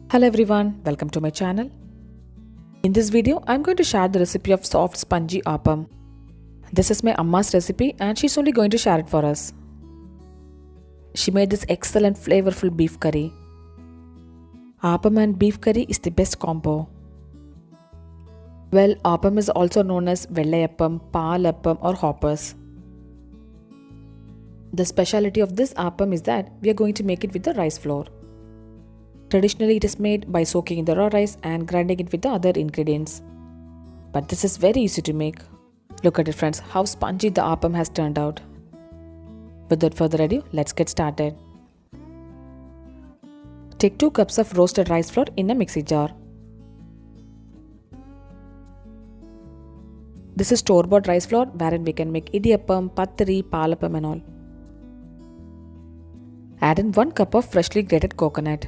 Hello everyone, welcome to my channel. In this video, I'm going to share the recipe of soft spongy appam. This is my Amma's recipe and she's only going to share it for us. She made this excellent flavorful beef curry. Appam and beef curry is the best combo. Well, appam is also known as vellayappam, palappam or hoppers. The speciality of this appam is that we are going to make it with the rice flour. Traditionally, it is made by soaking in the raw rice and grinding it with the other ingredients. But this is very easy to make. Look at it friends, how spongy the appam has turned out. Without further ado, let's get started. Take 2 cups of roasted rice flour in a mixie jar. This is store-bought rice flour wherein we can make idiyappam, pathari, palappam and all. Add in 1 cup of freshly grated coconut.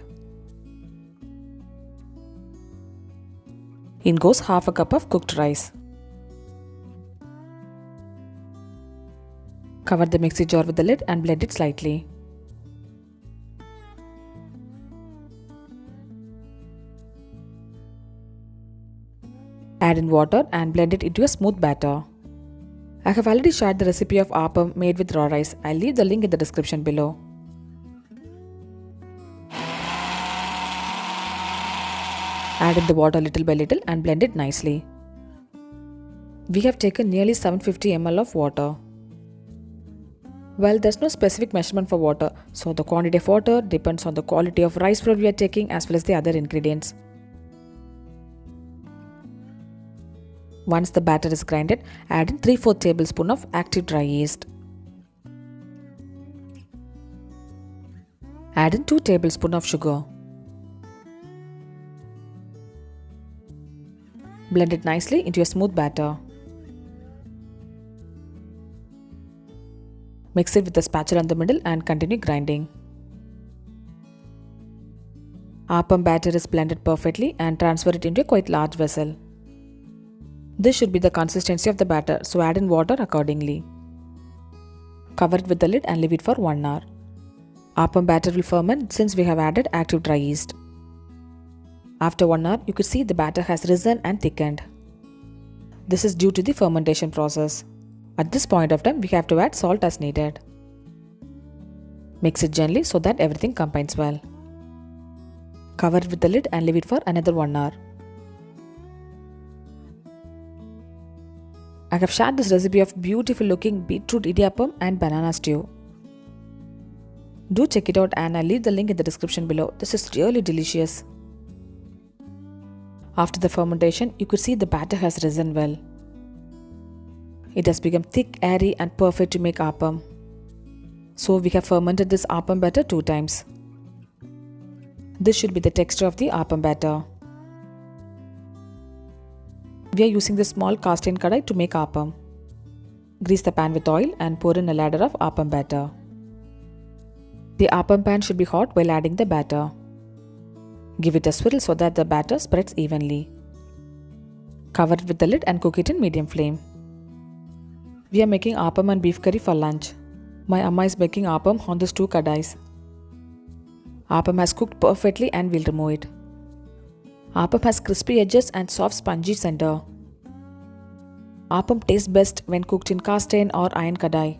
In goes half a cup of cooked rice. Cover the mixie jar with the lid and blend it slightly. Add in water and blend it into a smooth batter. I have already shared the recipe of appam made with raw rice. I'll leave the link in the description below. Add in the water little by little and blend it nicely. We have taken nearly 750 ml of water. Well, there's no specific measurement for water, so the quantity of water depends on the quality of rice flour we are taking as well as the other ingredients. Once the batter is grinded, add in 3/4 tablespoon of active dry yeast. Add in 2 tablespoons of sugar. Blend it nicely into a smooth batter. Mix it with the spatula in the middle and continue grinding. Appam batter is blended perfectly and transfer it into a quite large vessel. This should be the consistency of the batter, so add in water accordingly. Cover it with the lid and leave it for 1 hour. Appam batter will ferment since we have added active dry yeast. After 1 hour, you could see the batter has risen and thickened. This is due to the fermentation process. At this point of time, we have to add salt as needed. Mix it gently so that everything combines well. Cover it with the lid and leave it for another 1 hour. I have shared this recipe of beautiful looking beetroot idiyappam and banana stew. Do check it out and I'll leave the link in the description below. This is really delicious. After the fermentation, you could see the batter has risen well. It has become thick, airy and perfect to make appam. So we have fermented this appam batter 2 times. This should be the texture of the appam batter. We are using the small cast iron kadai to make appam. Grease the pan with oil and pour in a ladle of appam batter. The appam pan should be hot while adding the batter. Give it a swirl so that the batter spreads evenly. Cover it with the lid and cook it in medium flame. We are making appam and beef curry for lunch. My Amma is making appam on these 2 kadais. Appam has cooked perfectly and we'll remove it. Appam has crispy edges and soft spongy center. Appam tastes best when cooked in cast iron or iron kadai.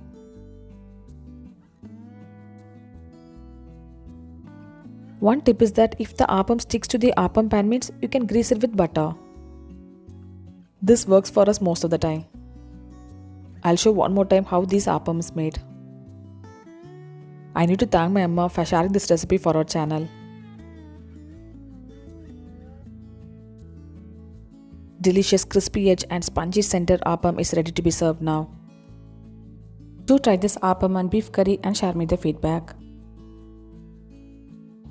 One tip is that if the appam sticks to the appam pan means you can grease it with butter. This works for us most of the time. I'll show one more time how this appam is made. I need to thank my Amma for sharing this recipe for our channel. Delicious crispy edge and spongy center appam is ready to be served now. Do try this appam and beef curry and share me the feedback.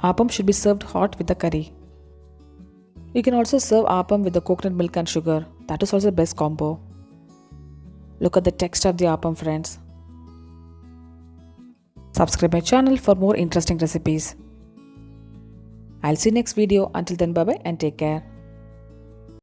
Appam should be served hot with the curry. You can also serve appam with the coconut milk and sugar. That is also the best combo. Look at the texture of the appam friends. Subscribe my channel for more interesting recipes. I'll see you next video. Until then, bye bye and take care.